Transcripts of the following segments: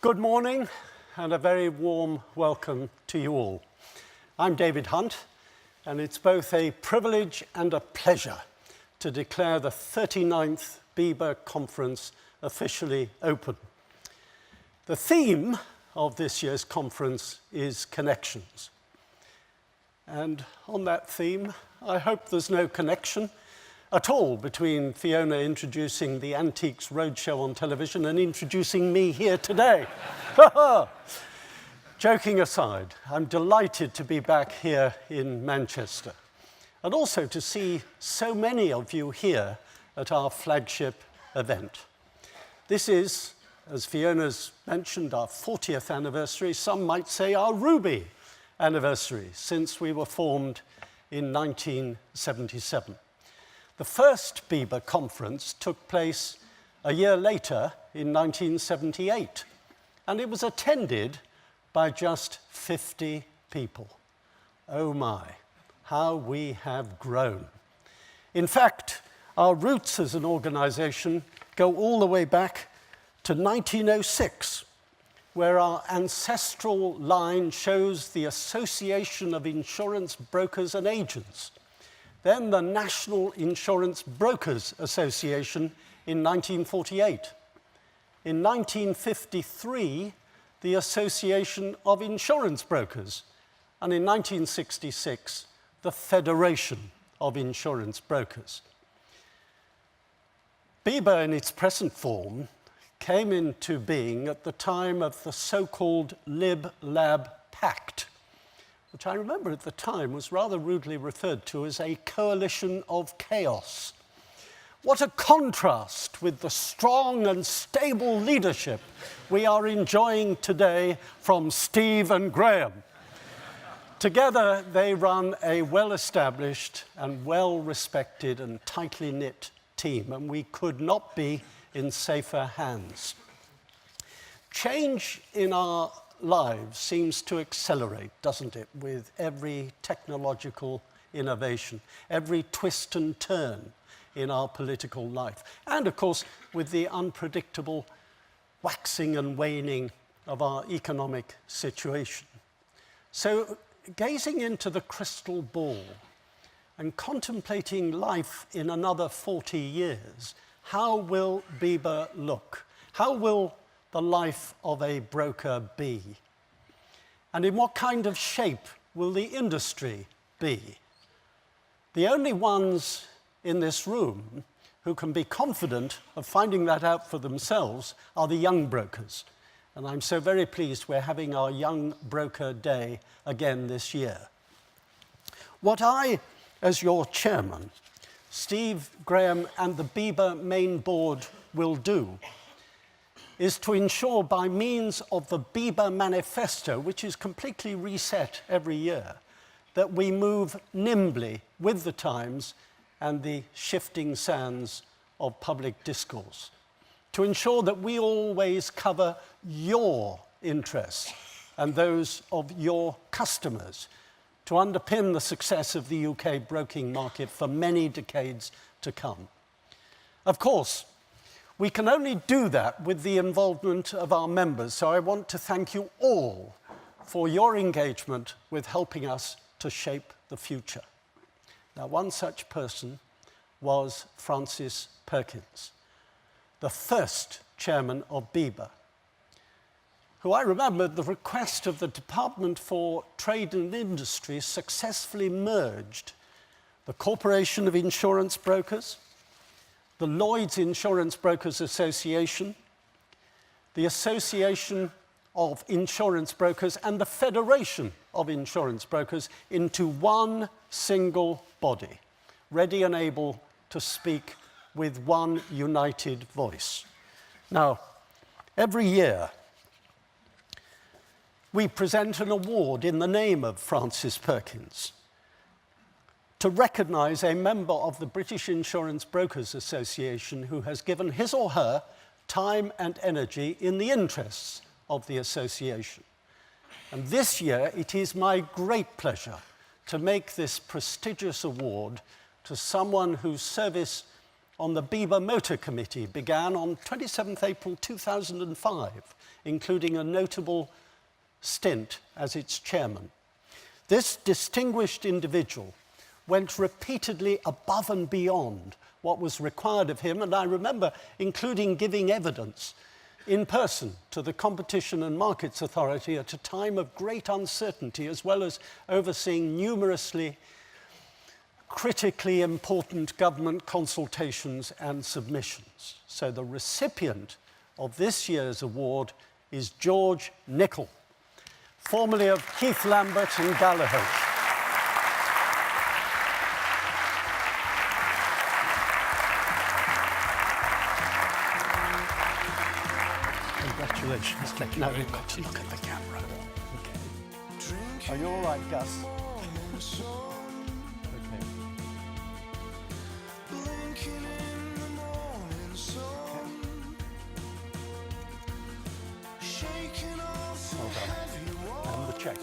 Good morning and a very warm welcome to you all. I'm David Hunt, and it's both a privilege and a pleasure to declare the 39th BIBA Conference officially open. The theme of this year's conference is connections. And on that theme, I hope there's no connection at all between Fiona introducing the Antiques Roadshow on television and introducing me here today. Joking aside, I'm delighted to be back here in Manchester and also to see so many of you here at our flagship event. This is, as Fiona's mentioned, our 40th anniversary, some might say our Ruby anniversary, since we were formed in 1977. The first BIBA conference took place a year later in 1978, and it was attended by just 50 people. Oh my, how we have grown. In fact, our roots as an organization go all the way back to 1906, where our ancestral line shows the Association of Insurance Brokers and Agents, then the National Insurance Brokers Association in 1948. In 1953, the Association of Insurance Brokers, and in 1966, the Federation of Insurance Brokers. BIBA in its present form came into being at the time of the so-called Lib-Lab Pact, which I remember at the time was rather rudely referred to as a coalition of chaos. What a contrast with the strong and stable leadership we are enjoying today from Steve and Graham. Together, they run a well-established and well-respected and tightly knit team, and we could not be in safer hands. Change in our lives seems to accelerate, doesn't it, with every technological innovation, every twist and turn in our political life, and of course with the unpredictable waxing and waning of our economic situation. So gazing into the crystal ball and contemplating life in another 40 years, how will BIBA look? How will the life of a broker be? And in what kind of shape will the industry be? The only ones in this room who can be confident of finding that out for themselves are the young brokers. And I'm so very pleased we're having our Young Broker Day again this year. What I, as your chairman, Steve, Graham, and the BIBA main board will do is to ensure by means of the BIBA manifesto, which is completely reset every year, that we move nimbly with the times and the shifting sands of public discourse, to ensure that we always cover your interests and those of your customers, to underpin the success of the UK broking market for many decades to come. Of course, we can only do that with the involvement of our members, so I want to thank you all for your engagement with helping us to shape the future. Now, one such person was Francis Perkins, the first chairman of BIBA, who I remember at the request of the Department for Trade and Industry successfully merged the Corporation of Insurance Brokers, the Lloyd's Insurance Brokers Association, the Association of Insurance Brokers, and the Federation of Insurance Brokers into one single body, ready and able to speak with one united voice. Now, every year, we present an award in the name of Francis Perkins to recognize a member of the British Insurance Brokers Association who has given his or her time and energy in the interests of the association. And this year, it is my great pleasure to make this prestigious award to someone whose service on the BIBA Motor Committee began on 27th April 2005, including a notable stint as its chairman. This distinguished individual went repeatedly above and beyond what was required of him, and I remember including giving evidence in person to the Competition and Markets Authority at a time of great uncertainty, as well as overseeing numerously critically important government consultations and submissions. So the recipient of this year's award is George Nicol, formerly of Keith Lambert and Gallagher. Congratulations. Now we've got to look at the camera. Okay. Are you all right, Gus? Okay. Well done. And the check.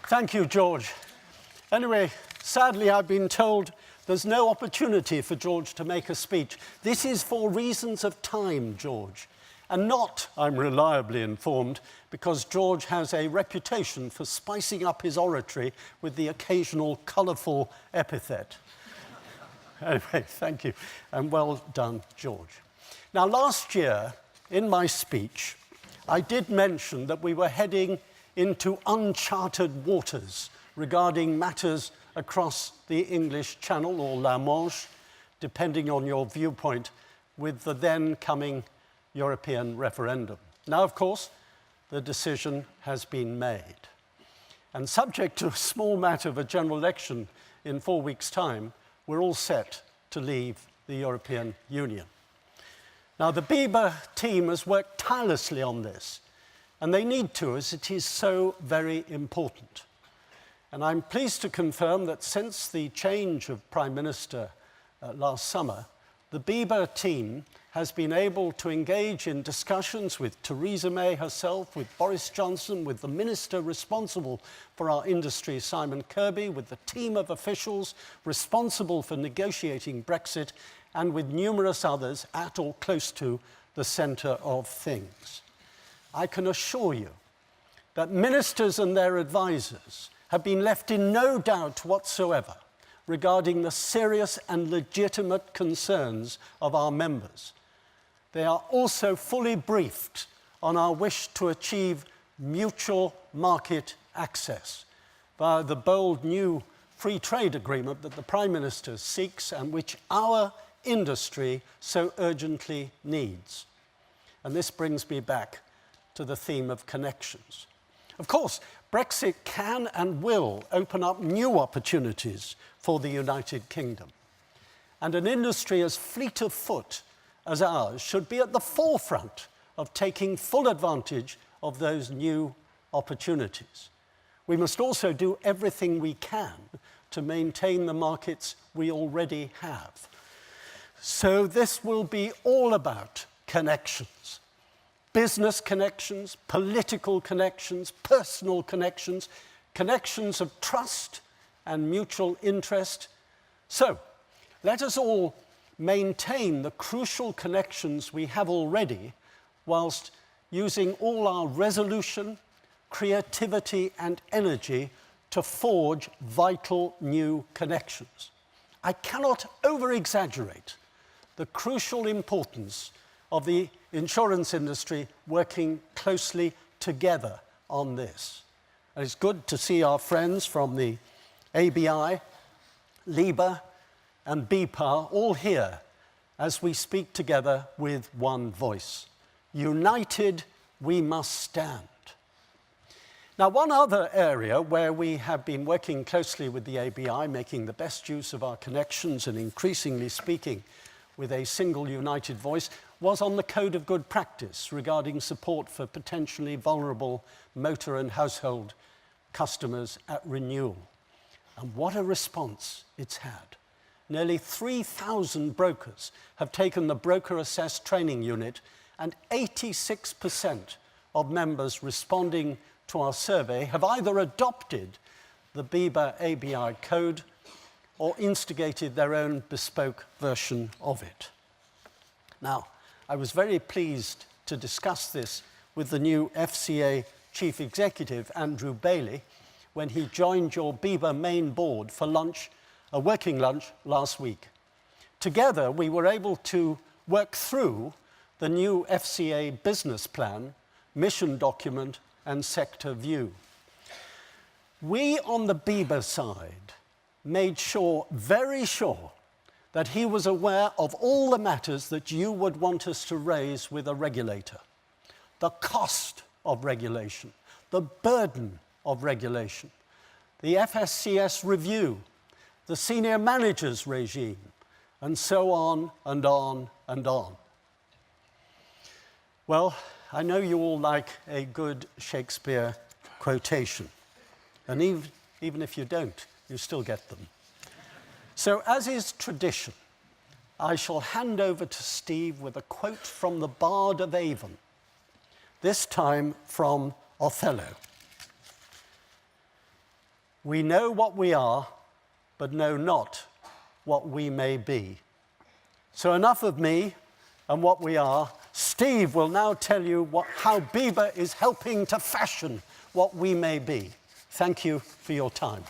Thank you, George. Anyway, sadly, I've been told there's no opportunity for George to make a speech. This is for reasons of time, George, and not, I'm reliably informed, because George has a reputation for spicing up his oratory with the occasional colourful epithet. Anyway, thank you, and well done, George. Now, last year, in my speech, I did mention that we were heading into uncharted waters regarding matters across the English Channel, or La Manche, depending on your viewpoint, with the then coming European referendum. Now, of course, the decision has been made. And subject to a small matter of a general election in 4 weeks' time, we're all set to leave the European Union. Now, the BIBA team has worked tirelessly on this, and they need to, as it is so very important. And I'm pleased to confirm that since the change of Prime Minister last summer, the BIBA team has been able to engage in discussions with Theresa May herself, with Boris Johnson, with the minister responsible for our industry, Simon Kirby, with the team of officials responsible for negotiating Brexit, and with numerous others at or close to the centre of things. I can assure you that ministers and their advisors have been left in no doubt whatsoever regarding the serious and legitimate concerns of our members. They are also fully briefed on our wish to achieve mutual market access via the bold new free trade agreement that the Prime Minister seeks and which our industry so urgently needs. And this brings me back to the theme of connections. Of course, Brexit can and will open up new opportunities for the United Kingdom. And an industry as fleet of foot as ours should be at the forefront of taking full advantage of those new opportunities. We must also do everything we can to maintain the markets we already have. So this will be all about connections. Business connections, political connections, personal connections, connections of trust and mutual interest. So, let us all maintain the crucial connections we have already, whilst using all our resolution, creativity, and energy to forge vital new connections. I cannot over-exaggerate the crucial importance of the insurance industry working closely together on this. And it's good to see our friends from the ABI, LIBA, and BPA all here as we speak together with one voice. United, we must stand. Now, one other area where we have been working closely with the ABI, making the best use of our connections and increasingly speaking with a single united voice, was on the Code of Good Practice regarding support for potentially vulnerable motor and household customers at renewal. And what a response it's had. Nearly 3,000 brokers have taken the Broker Assessed Training Unit, and 86% of members responding to our survey have either adopted the Biber ABI code or instigated their own bespoke version of it. Now, I was very pleased to discuss this with the new FCA Chief Executive, Andrew Bailey, when he joined your Biber main board for lunch, a working lunch last week. Together, we were able to work through the new FCA business plan, mission document, and sector view. We on the Biber side made sure, very sure, that he was aware of all the matters that you would want us to raise with a regulator. The cost of regulation, the burden of regulation, the FSCS review, the senior managers regime, and so on and on and on. Well, I know you all like a good Shakespeare quotation, and even if you don't, you still get them. So, as is tradition, I shall hand over to Steve with a quote from the Bard of Avon, this time from Othello. "We know what we are, but know not what we may be." So enough of me and what we are. Steve will now tell you how Biber is helping to fashion what we may be. Thank you for your time.